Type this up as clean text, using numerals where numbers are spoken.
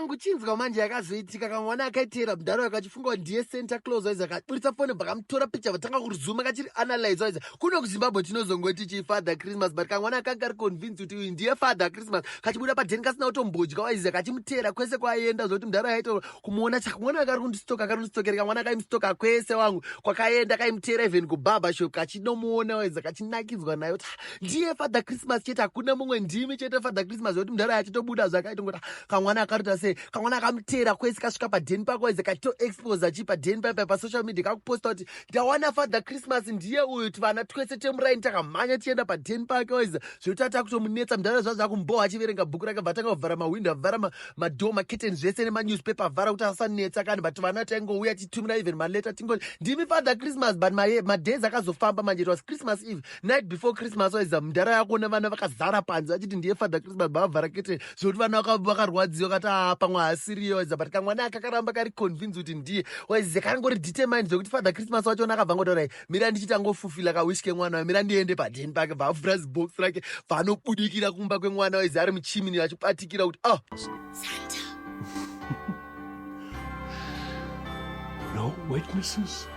wangu chinzwa manje yakazoitika. Kamwana akaitera mudharo akachifunga ndiye Santa Claus waiza akaburitsa foni bakamutora picha vatanga kurizuma kachiri analyze waiza kuno kuZimbabwe tinozongoti chi Father Christmas but kamwana akanga ari convinced kuti uyu ndiye Father Christmas kachibuda padheni kasina kutombodya waiza kachimutera kwese kwaenda zoti mudharo akaita kumuona chakamwana akari kundistokera kamwana akaimustoka kwese wangu kwakaenda kaimutera even kubaba shop kachinomuona waiza kachinakidzwa nayo kuti ndiye Father Christmas chete hakuna mumwe ndimi chete Father Christmas zoti mudharo achitobuda zvakaita ngoti kamwana akarita sei kamwana akamutera kwese kasvika padheni pako waiza kachito expose achi padheni paipa pasocial media kakuposta kuti ndawana Father Christmas ndiye uyu kuti vana twese temuraini takamhanya tienda padheni pake waiza zvotata kutomunetsa mudharo zvazvo akumbowa achiverenga bhuku rake bvatanga kuvhara mahwindo avhara madhoo maketeni zvese nemanewspaper avhara kuti asanetsa kani but vana taingouya titumira even maleta tingoti ndimi Father Christmas but madays akazofamba manje it was Christmas Eve night before Christmas waiza mudharo yakuona vana vakazara panze vachiti ndiye Father Christmas bavhara keteni zvokuti vana vakarwadziwa kati pamwe asiriyo waiza but kamwana akakaramba kari convince kuti ndiye waiza karangori determined zvokuti Father Christmas wachona akabva ngotaura mira ndichitangofufila kawishi kemwana mira ndiende padheni pake bvavhura zibox rake vanobudikira kumba kwemwana waiza ari muchimini achibatikira kuti Santa. No witnesses?